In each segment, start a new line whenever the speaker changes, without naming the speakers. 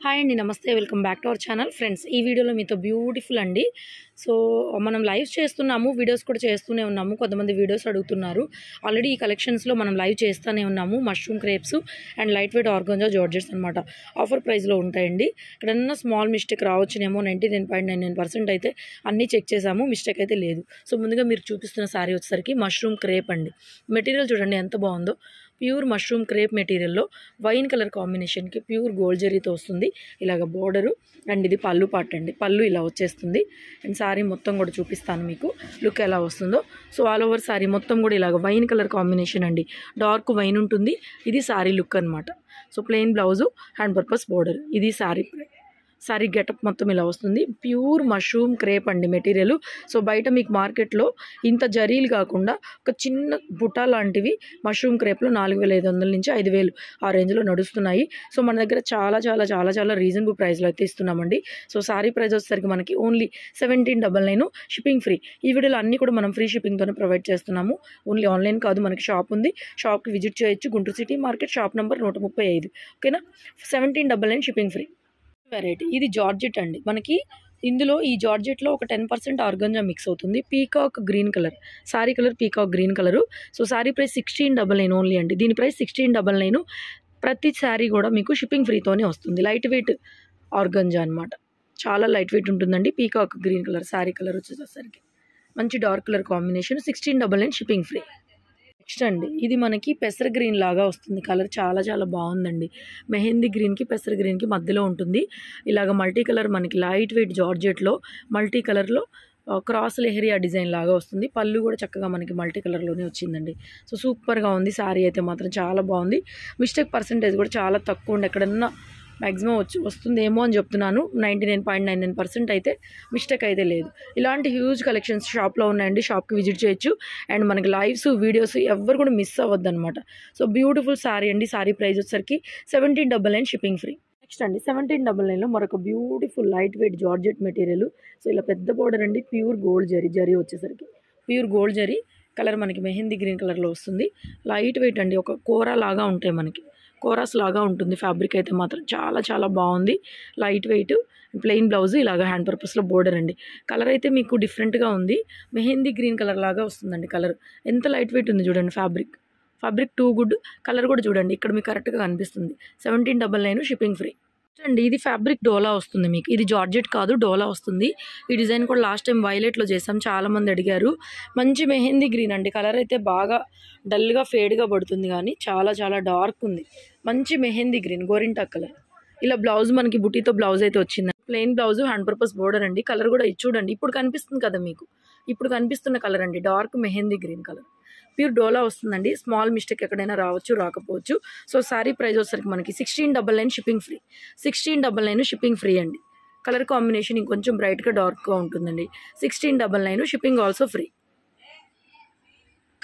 Hi అండి, నమస్తే. Welcome back to our channel. Friends, ఈ వీడియోలో మీతో బ్యూటిఫుల్ అండి. సో మనం లైవ్ చేస్తున్నాము, వీడియోస్ కూడా చేస్తూనే ఉన్నాము. కొంతమంది వీడియోస్ అడుగుతున్నారు. ఆల్రెడీ ఈ కలెక్షన్స్లో మనం లైవ్ చేస్తూనే ఉన్నాము. Mushroom crepes and light weight organza georgettes అనమాట. ఆఫర్ ప్రైస్లో ఉంటాయండి. ఎక్కడన్నా స్మాల్ మిస్టేక్ రావచ్చునేమో. 99.99% అయితే అన్నీ చెక్ చేసాము, మిస్టేక్ అయితే లేదు. సో ముందుగా మీరు చూపిస్తున్న శారీ వచ్చేసరికి మష్రూమ్ క్రేప్ అండి. మెటీరియల్ చూడండి ఎంత బాగుందో. ప్యూర్ మష్రూమ్ క్రేప్ మెటీరియల్లో వైన్ కలర్ కాంబినేషన్కి ప్యూర్ గోల్డ్ జరీతో వస్తుంది. ఇలాగ బోర్డరు అండ్ ఇది పళ్ళు పార్ట్ అండి. పళ్ళు ఇలా వచ్చేస్తుంది. అండ్ శారీ మొత్తం కూడా చూపిస్తాను మీకు లుక్ ఎలా వస్తుందో. సో ఆల్ ఓవర్ శారీ మొత్తం కూడా ఇలాగ వైన్ కలర్ కాంబినేషన్ అండి. డార్క్ వైన్ ఉంటుంది. ఇది శారీ లుక్ అనమాట. So plain blouse, hand purpose border. ఇది శారీ గెటప్ మొత్తం ఇలా వస్తుంది. ప్యూర్ మష్రూమ్ క్రేప్ అండి మెటీరియల్. సో బయట మీకు మార్కెట్లో ఇంత జరీలు కాకుండా ఒక చిన్న బుటా లాంటివి మష్రూమ్ క్రేప్లో 4500 నుంచి 5000 ఆ రేంజ్లో నడుస్తున్నాయి. సో మన దగ్గర చాలా చాలా చాలా చాలా రీజనబుల్ ప్రైస్లో అయితే ఇస్తున్నామండి. సో శారీ ప్రైస్ వచ్చేసరికి మనకి ఓన్లీ 1799, షిప్పింగ్ ఫ్రీ. ఈ వీడియోలో అన్నీ కూడా మనం ఫ్రీ షిప్పింగ్తోనే ప్రొవైడ్ చేస్తున్నాము. ఓన్లీ ఆన్లైన్ కాదు, మనకి షాప్ ఉంది. షాప్కి విజిట్ చేయొచ్చు. Guntur city market, shop number 135. ఓకేనా. 1799 షిప్పింగ్ ఫ్రీ. వెరైటీ ఇది జార్జెట్ అండి. మనకి ఇందులో ఈ జార్జెట్లో ఒక 10% ఆర్గంజా మిక్స్ అవుతుంది. Peacock green colour sorry colour, peacock green colour. So sorry price 1699 only అండి. దీని ప్రైస్ 1699. ప్రతి శారీ కూడా మీకు షిప్పింగ్ ఫ్రీతోనే వస్తుంది. లైట్ వెయిట్ ఆర్గంజా అనమాట. చాలా లైట్ వెయిట్ ఉంటుందండి. Peacock green colour sari colour వచ్చేసరికి మంచి dark colour combination. 1699 shipping free. Next అండి, ఇది మనకి పెసర గ్రీన్ లాగా వస్తుంది. కలర్ చాలా చాలా బాగుందండి. మెహందీ గ్రీన్కి పెసర గ్రీన్కి మధ్యలో ఉంటుంది. ఇలాగ మల్టీ కలర్ మనకి లైట్ వెయిట్ జార్జెట్లో మల్టీ కలర్లో క్రాస్ లెహరియా డిజైన్ లాగా వస్తుంది. పళ్ళు కూడా చక్కగా మనకి మల్టీ కలర్లోనే వచ్చిందండి. సో సూపర్గా ఉంది. శారీ అయితే మాత్రం చాలా బాగుంది. మిస్టేక్ పర్సంటేజ్ కూడా చాలా తక్కువ ఉంది. ఎక్కడన్నా మ్యాక్సిమం వస్తుందేమో అని చెప్తున్నాను. 99.99% అయితే మిస్టేక్ అయితే లేదు. ఇలాంటి హ్యూజ్ కలెక్షన్స్ షాప్లో ఉన్నాయండి. షాప్కి విజిట్ చేయొచ్చు. అండ్ మనకి లైవ్స్, వీడియోస్ ఎవరు కూడా మిస్ అవ్వద్దు అనమాట. సో బ్యూటిఫుల్ శారీ అండి. శారీ ప్రైస్ వచ్చేసరికి 1799 షిప్పింగ్ ఫ్రీ. నెక్స్ట్ అండి, 1799లో మరొక beautiful light weight georgette material. So ఇలా పెద్ద బోర్డర్ అండి. ప్యూర్ గోల్డ్ జరీ వచ్చేసరికి ప్యూర్ గోల్డ్ జరీ కలర్ మనకి మెహందీ గ్రీన్ కలర్లో వస్తుంది. లైట్ వెయిట్ అండి. ఒక కోరా లాగా ఉంటాయి మనకి, కోరాస్ లాగా ఉంటుంది. ఫ్యాబ్రిక్ అయితే మాత్రం చాలా చాలా బాగుంది. లైట్ వెయిట్ ప్లెయిన్ బ్లౌజ్, ఇలాగ హ్యాండ్ పర్పస్లో బోర్డర్ అండి. కలర్ అయితే మీకు డిఫరెంట్గా ఉంది. మెహందీ గ్రీన్ కలర్ లాగా వస్తుందండి. కలర్ ఎంత లైట్ వెయిట్ ఉంది చూడండి. Fabric too good. కలర్ కూడా చూడండి, ఇక్కడ మీకు కరెక్ట్గా కనిపిస్తుంది. 1799 షిప్పింగ్ ఫ్రీ అండి. ఇది ఫ్యాబ్రిక్ డోలా వస్తుంది మీకు. ఇది జార్జెట్ కాదు, డోలా వస్తుంది. ఈ డిజైన్ కూడా లాస్ట్ టైం వైలెట్లో చేసాం, చాలామంది అడిగారు. మంచి మెహందీ గ్రీన్ అండి. కలర్ అయితే బాగా డల్గా ఫేడ్గా పడుతుంది, కానీ చాలా చాలా డార్క్ ఉంది. మంచి మెహందీ గ్రీన్ గోరింటాక్ కలర్. ఇలా బ్లౌజ్ మనకి బుటీతో బ్లౌజ్ అయితే వచ్చింది. Plain blouse, hand purpose border అండి. కలర్ కూడా చూడండి, ఇప్పుడు కనిపిస్తుంది కదా మీకు. ఇప్పుడు కనిపిస్తున్న కలర్ అండి, dark mehndi green colour. Pure Dola వస్తుందండి. స్మాల్ మిస్టేక్ ఎక్కడైనా రావచ్చు, రాకపోవచ్చు. సో శారీ ప్రైస్ వచ్చేసరికి మనకి 1699 షిప్పింగ్ ఫ్రీ. 1699 షిప్పింగ్ ఫ్రీ అండి. కలర్ కాంబినేషన్ ఇంకొంచెం బ్రైట్గా డార్క్గా ఉంటుందండి. 1699 షిప్పింగ్ ఆల్సో ఫ్రీ.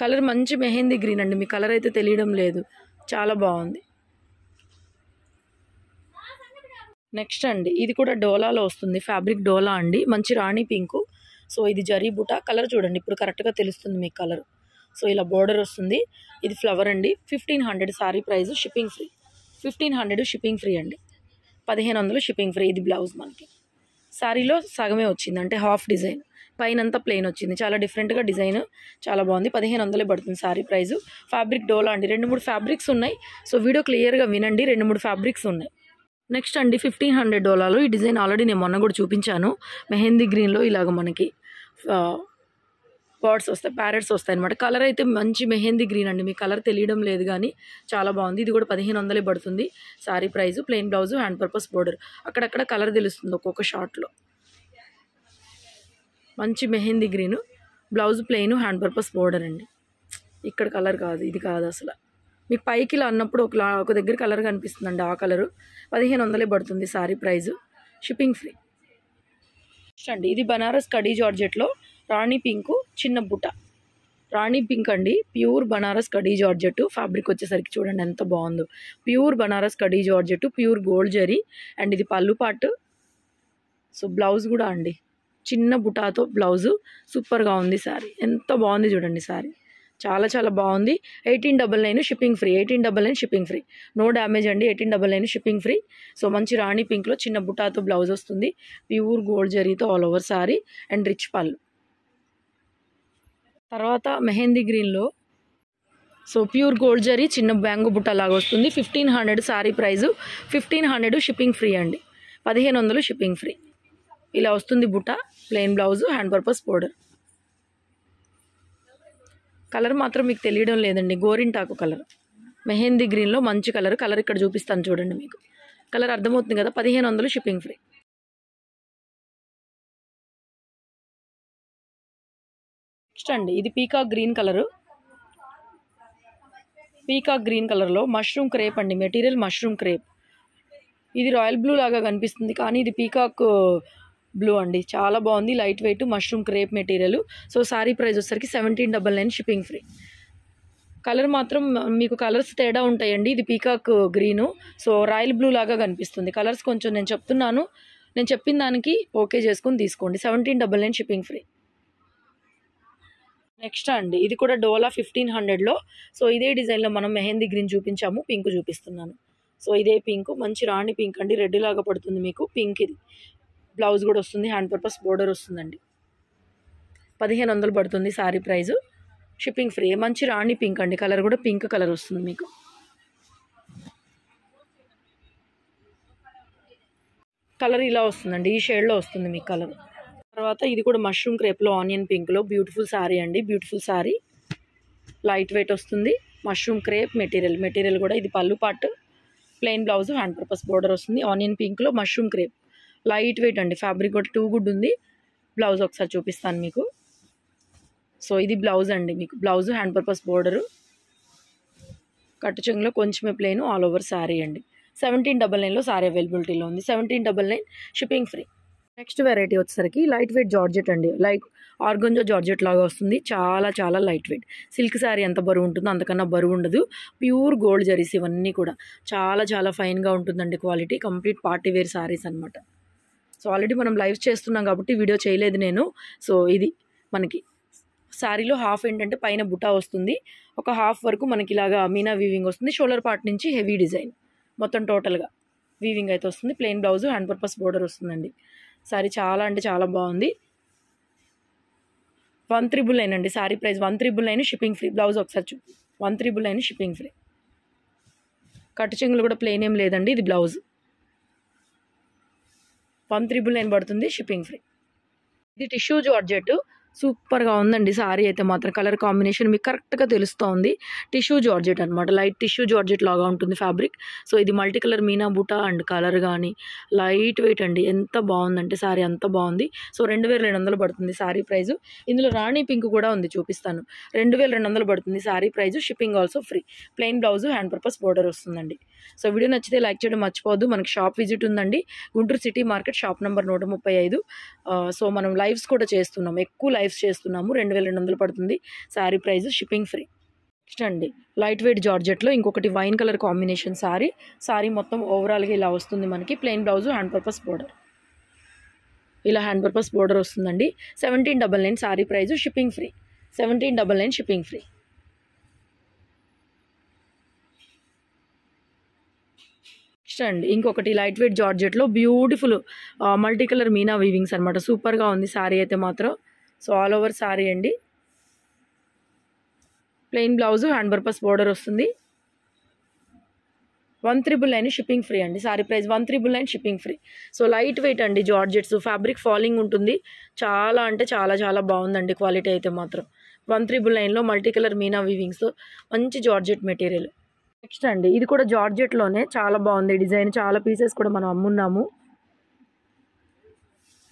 కలర్ మంచి మెహందీ గ్రీన్ అండి. మీ కలర్ అయితే తెలియడం లేదు, చాలా బాగుంది. నెక్స్ట్ అండి, ఇది కూడా డోలాలో వస్తుంది. ఫ్యాబ్రిక్ డోలా అండి. మంచి రాణి పింకు. సో ఇది జరీ బుటా. కలర్ చూడండి, ఇప్పుడు కరెక్ట్గా తెలుస్తుంది మీకు కలర్. సో ఇలా బోర్డర్ వస్తుంది. ఇది ఫ్లవర్ అండి. 1500 sari price, shipping free. 1500 shipping free అండి. 1500 షిప్పింగ్ ఫ్రీ. ఇది బ్లౌజ్ మనకి శారీలో సగమే వచ్చింది, అంటే హాఫ్ డిజైన్. పైన అంతా ప్లెయిన్ వచ్చింది. చాలా డిఫరెంట్గా డిజైన్, చాలా బాగుంది. 1500 పడుతుంది శారీ ప్రైస్. ఫ్యాబ్రిక్ డోలా అండి. 2-3 ఫ్యాబ్రిక్స్ ఉన్నాయి. సో వీడియో క్లియర్గా వినండి. 2-3 ఫ్యాబ్రిక్స్ ఉన్నాయి. నెక్స్ట్ అండి, $1500 ఈ డిజైన్ ఆల్రెడీ నేను మొన్న కూడా చూపించాను. మెహందీ గ్రీన్లో ఇలాగ మనకి బర్డ్స్ వస్తాయి, ప్యారెట్స్ వస్తాయి అనమాట. కలర్ అయితే మంచి మెహందీ గ్రీన్ అండి. మీ కలర్ తెలియడం లేదు, కానీ చాలా బాగుంది. ఇది కూడా 1500 పడుతుంది sari price. Plain blouse, hand purpose border. అక్కడక్కడ కలర్ తెలుస్తుంది ఒక్కొక్క షార్ట్లో. మంచి mehndi green blouse, plain, hand purpose border అండి. ఇక్కడ కలర్ కాదు, ఇది కాదు అసలు. మీకు పైకి ఇలా అన్నప్పుడు ఒక దగ్గర కలర్ కనిపిస్తుందండి. ఆ కలరు 1500 పడుతుంది శారీ ప్రైస్, షిప్పింగ్ ఫ్రీ అండి. ఇది బనారస్ కడీ జార్జెట్లో రాణి పింకు, చిన్న బుట్ట. రాణి పింక్ అండి. Pure Banaras khaddi georgette. Fabric వచ్చేసరికి చూడండి ఎంత బాగుందో. Pure Banaras khaddi georgette, pure gold zari. And ఇది పళ్ళు పాటు. సో బ్లౌజ్ కూడా అండి చిన్న బుటాతో బ్లౌజు. సూపర్గా ఉంది శారీ, ఎంత బాగుంది చూడండి శారీ. చాలా చాలా బాగుంది. 1899 shipping free, 1899 shipping free, no damage అండి. 1899 షిప్పింగ్ ఫ్రీ. సో మంచి రాణి పింక్లో చిన్న బుటాతో బ్లౌజ్ వస్తుంది, ప్యూర్ గోల్డ్ జరీతో all over saree and rich పళ్ళు. తర్వాత మెహందీ గ్రీన్లో సో ప్యూర్ గోల్డ్ జరీ చిన్న బ్యాంగు బుట్ట లాగా వస్తుంది. 1500 సారీ ప్రైజు, 1500 షిప్పింగ్ ఫ్రీ అండి. 1500 షిప్పింగ్ ఫ్రీ. ఇలా వస్తుంది బుట్ట, plain blouse, hand purpose border. Colour మాత్రం మీకు తెలియడం లేదండి, గోరింటాకు కలర్, మెహందీ గ్రీన్లో మంచి కలర్. కలర్ ఇక్కడ చూపిస్తాను చూడండి, మీకు కలర్ అర్థమవుతుంది కదా. 1500 షిప్పింగ్ ఫ్రీ. నెక్స్ట్ అండి ఇది peacock green colour, peacock green కలర్లో మష్రూమ్ క్రేప్ అండి, మెటీరియల్ మష్రూమ్ క్రేప్. ఇది రాయల్ బ్లూ లాగా కనిపిస్తుంది కానీ ఇది పీకాక్ బ్లూ అండి, చాలా బాగుంది. Light weight mushroom crepe material. So sorry price వచ్చేసరికి 1799 షిప్పింగ్ ఫ్రీ. కలర్ మాత్రం మీకు కలర్స్ తేడా ఉంటాయండి. ఇది peacock green, so royal blue లాగా కనిపిస్తుంది. కలర్స్ కొంచెం నేను చెప్తున్నాను, నేను చెప్పిన దానికి ఓకే చేసుకుని తీసుకోండి. 1799 షిప్పింగ్ ఫ్రీ. నెక్స్ట్ అండి ఇది కూడా డోలా 1500లో. సో ఇదే డిజైన్లో మనం మెహందీ గ్రీన్ చూపించాము, పింక్ చూపిస్తున్నాను. సో ఇదే పింక్, మంచి రాణి పింక్ అండి, రెడ్ లాగా పడుతుంది మీకు పింక్. ఇది బ్లౌజ్ కూడా వస్తుంది, హ్యాండ్ పర్పస్ బోర్డర్ వస్తుందండి. 1500 పడుతుంది సారీ ప్రైజు, షిప్పింగ్ ఫ్రీ. మంచి రాణి పింక్ అండి, కలర్ కూడా పింక్ కలర్ వస్తుంది మీకు. కలర్ ఇలా వస్తుందండి, ఈ షేడ్లో వస్తుంది మీకు కలర్. తర్వాత ఇది కూడా మష్రూమ్ క్రేప్లో ఆనియన్ పింక్లో బ్యూటిఫుల్ సారీ అండి, బ్యూటిఫుల్ సారీ. లైట్ వెయిట్ వస్తుంది, మష్రూమ్ క్రేప్ మెటీరియల్. మెటీరియల్ కూడా ఇది పళ్ళు part, plain blouse, hand purpose border వస్తుంది. ఆనియన్ పింక్లో మష్రూమ్ క్రేప్, లైట్ వెయిట్ అండి. ఫ్యాబ్రిక్ కూడా టూ గుడ్ ఉంది. బ్లౌజ్ ఒకసారి చూపిస్తాను మీకు. సో ఇది బ్లౌజ్ అండి, మీకు బ్లౌజ్, హ్యాండ్ పర్పస్ బోర్డరు, కట్టు చెంగులో కొంచెమే ప్లెయిన్, ఆల్ ఓవర్ సారీ అండి. 1799లో సారీ అవైలబిలిటీలో ఉంది, 1799 షిప్పింగ్ ఫ్రీ. నెక్స్ట్ వెరైటీ వచ్చేసరికి లైట్ వెయిట్ జార్జెట్ అండి, లైక్ ఆర్గంజో జార్జెట్ లాగా వస్తుంది. చాలా చాలా లైట్ వెయిట్. సిల్క్ శారీ ఎంత బరువు ఉంటుందో అంతకన్నా బరువు ఉండదు. ప్యూర్ గోల్డ్ జరీస్ ఇవన్నీ కూడా చాలా చాలా ఫైన్గా ఉంటుందండి quality. Complete party wear saris అనమాట. సో ఆల్రెడీ మనం లైవ్ చేస్తున్నాం కాబట్టి వీడియో చేయలేదు నేను. సో ఇది మనకి శారీలో హాఫ్ ఏంటంటే పైన బుటా వస్తుంది, ఒక హాఫ్ వరకు మనకి ఇలాగా మీనా వీవింగ్ వస్తుంది. షోల్డర్ పార్ట్ నుంచి హెవీ డిజైన్, మొత్తం టోటల్గా వీవింగ్ అయితే వస్తుంది. Plain blouse, hand purpose border వస్తుందండి. సారీ చాలా అంటే చాలా బాగుంది. 1399 అండి sari price, 1399 shipping free. Blouse ఒకసారి 1399 షిప్పింగ్ ఫ్రీ. కట్టు చెంగులు కూడా ప్లెయిన్ ఏం లేదండి, ఇది బ్లౌజ్. 1399 పడుతుంది, షిప్పింగ్ ఫ్రీ. ఇది టిష్యూ జార్జెట్, సూపర్గా ఉందండి సారీ అయితే మాత్రం. కలర్ కాంబినేషన్ మీకు కరెక్ట్గా తెలుస్తోంది. టిష్యూ జార్జెట్ అనమాట, లైట్ టిష్యూ జార్జెట్ లాగా ఉంటుంది ఫ్యాబ్రిక్. సో ఇది మల్టీ కలర్ మీనా బూటా అండ్ కలర్ కానీ లైట్ వెయిట్ అండి, ఎంత బాగుందంటే సారీ అంత బాగుంది. సో 2200 పడుతుంది సారీ ప్రైజు. ఇందులో రాణి పింక్ కూడా ఉంది, చూపిస్తాను. 2200 పడుతుంది sari price, shipping also free. Plain blouse, hand purpose border వస్తుందండి. సో వీడియో నచ్చితే లైక్ చేయడం మర్చిపోవద్దు. మనకి షాప్ విజిట్ ఉందండి, Guntur city market, shop number 135. So మనం లైవ్స్ కూడా చేస్తున్నాం, ఎక్కువ లైవ్స్ చేస్తున్నాము. 2200 పడుతుంది sari price, shipping free. Next అండి లైట్ వెయిట్ జార్జెట్లో ఇంకొకటి wine colour combination sari. Sari మొత్తం ఓవరాల్గా ఇలా వస్తుంది మనకి. Plain blouse, hand purpose border, ఇలా హ్యాండ్ పర్పస్ బోర్డర్ వస్తుందండి. 1799 sari price, shipping free. 1799 shipping free. Next అండి ఇంకొకటి లైట్ వెయిట్ జార్జెట్లో beautiful multi colour meena weavings అనమాట. సూపర్గా ఉంది సారీ అయితే మాత్రం. సో ఆల్ ఓవర్ సారీ అండి, plain blouse, hand purpose border వస్తుంది. 1399 షిప్పింగ్ ఫ్రీ అండి sari price, 1399 shipping free. So light weight అండి జార్జెట్స్, ఫ్యాబ్రిక్ ఫాలింగ్ ఉంటుంది. చాలా అంటే చాలా చాలా బాగుందండి క్వాలిటీ అయితే మాత్రం. 1399లో మల్టీ కలర్ మీనా వీవింగ్స్, మంచి జార్జెట్ మెటీరియల్. నెక్స్ట్ అండి ఇది కూడా జార్జెట్లోనే చాలా బాగుంది డిజైన్, చాలా పీసెస్ కూడా మనం అమ్మున్నాము.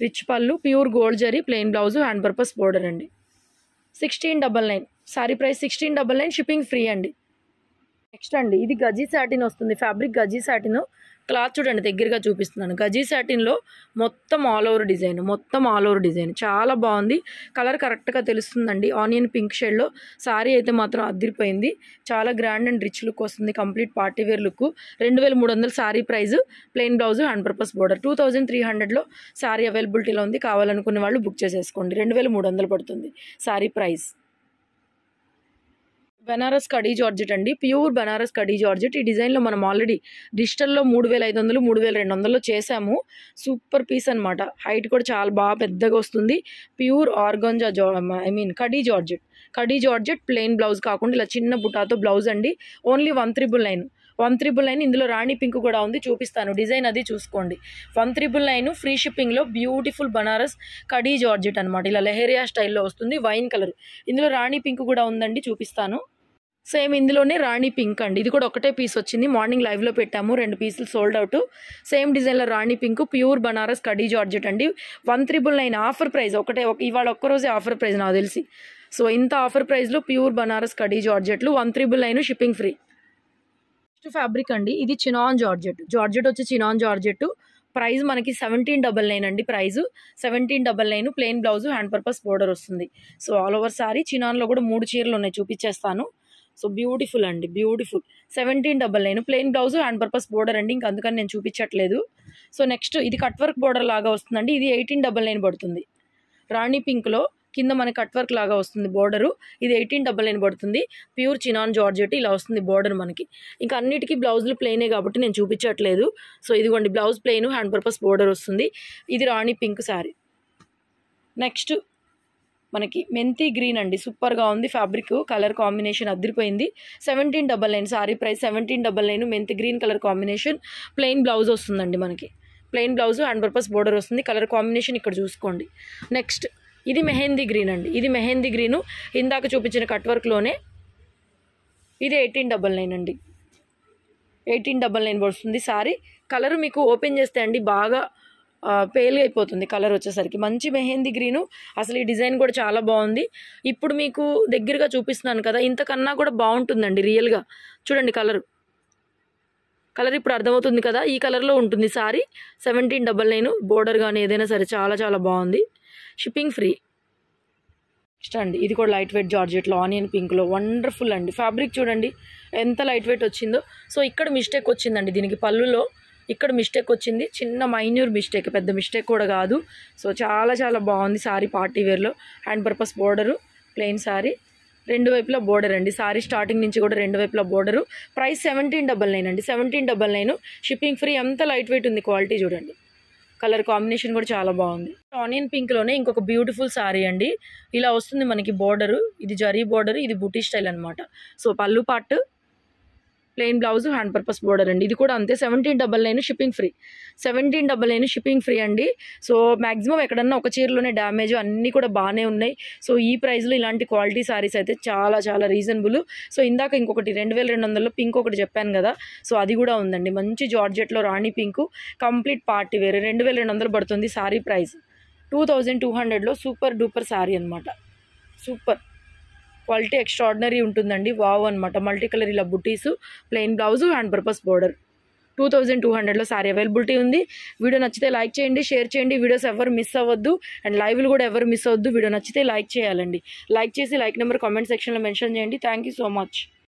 రిచ్ పళ్ళు, pure gold zari, plain blouse, hand purpose border అండి. 1699 సారీ ప్రైస్, 1699 షిప్పింగ్ ఫ్రీ అండి. నెక్స్ట్ అండి ఇది గజీ సాటిన్ వస్తుంది, ఫ్యాబ్రిక్ గజీ సాటిన్. క్లాత్ చూడండి, దగ్గరగా చూపిస్తున్నాను. గజీ సాటిన్లో మొత్తం ఆల్ ఓవర్ డిజైన్, మొత్తం ఆల్ ఓవర్ డిజైన్ చాలా బాగుంది. కలర్ కరెక్ట్గా తెలుస్తుందండి, ఆనియన్ పింక్ షేడ్లో. సారీ అయితే మాత్రం అదిరిపోయింది, చాలా గ్రాండ్ అండ్ రిచ్ లుక్ వస్తుంది, complete party wear look. 2300 sari price, plain blouse, hand purpose border. 2300లో సారీ అవైలబిలిటీలో ఉంది, కావాలనుకునే వాళ్ళు బుక్ చేసేసుకోండి. 2300 పడుతుంది సారీ ప్రైస్. బెనారస్ కడీ జార్జెట్ అండి, ప్యూర్ బెనారస్ కడీ జార్జెట్. ఈ డిజైన్లో మనం ఆల్రెడీ డిజిటల్లో 3500 3200లో చేసాము. సూపర్ పీస్ అనమాట. హైట్ కూడా చాలా బాగా పెద్దగా వస్తుంది. Pure organza khadi georgette. Khadi georgette plain blouse కాకుండా ఇలా చిన్న బుటాతో బ్లౌజ్ అండి. ఓన్లీ 1,999. ఇందులో రాణి పింక్ కూడా ఉంది, చూపిస్తాను డిజైన్ అది చూసుకోండి. 1,999 ఫ్రీ షిప్పింగ్లో బ్యూటిఫుల్ బనారస్ కడీ జార్జెట్ అనమాట. ఇలా లెహరియా స్టైల్లో వస్తుంది, వైన్ కలర్. ఇందులో రాణి పింక్ కూడా ఉందండి, చూపిస్తాను. సేమ్ ఇందులోనే రాణి పింక్ అండి. ఇది కూడా ఒకటే పీస్ వచ్చింది, మార్నింగ్ లైవ్లో పెట్టాము, 2 పీసులు సోల్డ్ అవుట్. సేమ్ డిజైన్లో rani pink, pure Banaras khaddi georgette అండి. 1,999 ఆఫర్ ప్రైస్. ఇవాళ ఒక్కరోజే ఆఫర్ ప్రైస్ నాకు తెలిసి. సో ఇంత ఆఫర్ ప్రైస్లో ప్యూర్ బనారస్ కడీ జార్జెట్లు 1,999 షిప్పింగ్ ఫ్రీ. నెక్స్ట్ ఫ్యాబ్రిక్ అండి, ఇది చినాన్ జార్జెట్. జార్జెట్ వచ్చి చినాన్ జార్జెట్. ప్రైస్ మనకి 1799 అండి. Price 1799. Plain blouse, hand purpose border వస్తుంది. So all over sari. చినాన్లో కూడా 3 చీరలు ఉన్నాయి, చూపించేస్తాను. సో బ్యూటిఫుల్ అండి, beautiful. 1799 plain blouse, hand purpose border అండి. ఇంకా అందుకని నేను చూపించట్లేదు. సో నెక్స్ట్ ఇది కట్ వర్క్ బోర్డర్ లాగా వస్తుందండి. ఇది 1899 పడుతుంది. రాణి పింక్లో కింద మనకి కట్ వర్క్ లాగా వస్తుంది బోర్డరు. ఇది 1899 పడుతుంది. ప్యూర్ చినాన్ జార్జెట్ ఇలా వస్తుంది బోర్డర్ మనకి. ఇంకా అన్నిటికీ బ్లౌజులు ప్లెయినే కాబట్టి నేను చూపించట్లేదు. సో ఇదిగోండి blouse plain, hand purpose border వస్తుంది. ఇది రాణి పింక్ శారీ. నెక్స్ట్ మనకి మెంతి గ్రీన్ అండి, సూపర్గా ఉంది. ఫ్యాబ్రిక్ కలర్ కాంబినేషన్ అదిరిపోయింది. 1799 సారీ ప్రైస్ 1799. మెంతి green colour combination. Plain blouse వస్తుందండి మనకి. Plain blouse, hand purpose border వస్తుంది. కలర్ కాంబినేషన్ ఇక్కడ చూసుకోండి. నెక్స్ట్ ఇది మెహందీ గ్రీన్ అండి. ఇది మెహందీ గ్రీను, ఇందాక చూపించిన కట్ వర్క్లోనే. ఇది 1899 అండి. 1899 వస్తుంది సారీ. కలర్ మీకు ఓపెన్ చేస్తే అండి బాగా పేల్గా అయిపోతుంది కలర్ వచ్చేసరికి. మంచి మెహందీ గ్రీను. అసలు ఈ డిజైన్ కూడా చాలా బాగుంది. ఇప్పుడు మీకు దగ్గరగా చూపిస్తున్నాను కదా, ఇంతకన్నా కూడా బాగుంటుందండి రియల్గా. చూడండి కలర్ ఇప్పుడు అర్థమవుతుంది కదా, ఈ కలర్లో ఉంటుంది సారీ. 1799. బోర్డర్ కానీ ఏదైనా సరే చాలా చాలా బాగుంది. Shipping free. నెక్స్ట్ అండి ఇది కూడా లైట్ వెయిట్ జార్జెట్లో ఆనియన్ పింక్లో వండర్ఫుల్ అండి. ఫ్యాబ్రిక్ చూడండి ఎంత లైట్ వెయిట్ వచ్చిందో. సో ఇక్కడ మిస్టేక్ వచ్చిందండి దీనికి, పళ్ళులో ఇక్కడ మిస్టేక్ వచ్చింది, చిన్న మైన్యూర్ మిస్టేక్, పెద్ద మిస్టేక్ కూడా కాదు. సో చాలా చాలా బాగుంది సారీ. పార్టీ వేర్లో hand purpose border, plain sari, 2 వైపులా బోర్డర్ అండి. సారీ స్టార్టింగ్ నుంచి కూడా 2 వైపులా బోర్డరు. ప్రైస్ 1799 అండి. 1799 షిప్పింగ్ ఫ్రీ. ఎంత లైట్ వెయిట్ ఉంది, క్వాలిటీ చూడండి. కలర్ కాంబినేషన్ కూడా చాలా బాగుంది. ఆనియన్ పింక్లోనే ఇంకొక బ్యూటిఫుల్ సారీ అండి. ఇలా వస్తుంది మనకి బోర్డరు. ఇది జరీ బోర్డరు, ఇది బుటీ స్టైల్ అనమాట. సో పళ్ళు part, plain blouse, hand purpose border అండి. ఇది కూడా అంతే 1799 షిప్పింగ్ ఫ్రీ. 1799 షిప్పింగ్ ఫ్రీ అండి. సో మ్యాక్సిమం ఎక్కడన్నా ఒక చీరలోనే డ్యామేజ్, అన్నీ కూడా బాగానే ఉన్నాయి. సో ఈ ప్రైస్లో ఇలాంటి క్వాలిటీ సారీస్ అయితే చాలా చాలా రీజనబుల్. సో ఇందాక ఇంకొకటి 2200లో పింక్ ఒకటి చెప్పాను కదా, సో అది కూడా ఉందండి. మంచి జార్జెట్లో rani pink, complete party wear. 2200 పడుతుంది సారీ ప్రైస్. 2200లో సూపర్ డూపర్ సారీ అనమాట. సూపర్ క్వాలిటీ, ఎక్స్ట్రాడినరీ ఉంటుందండి. వావ్ అనమాట. మల్టీ కలర్ ఇలా బుటీసు, plain blouse, hand purpose border. 2200లో సారీ అవైలబిలిటీ ఉంది. వీడియో నచ్చితే లైక్ చేయండి, షేర్ చేయండి. వీడియోస్ ఎవరు మిస్ అవ్వద్దు, అండ్ లైవ్లు కూడా ఎవరు మిస్ అవ్వద్దు. వీడియో నచ్చితే లైక్ చేయాలండి. లైక్ చేసి లైక్ నెంబర్ కామెంట్ సెక్షన్లో మెన్షన్ చేయండి. Thank you so much.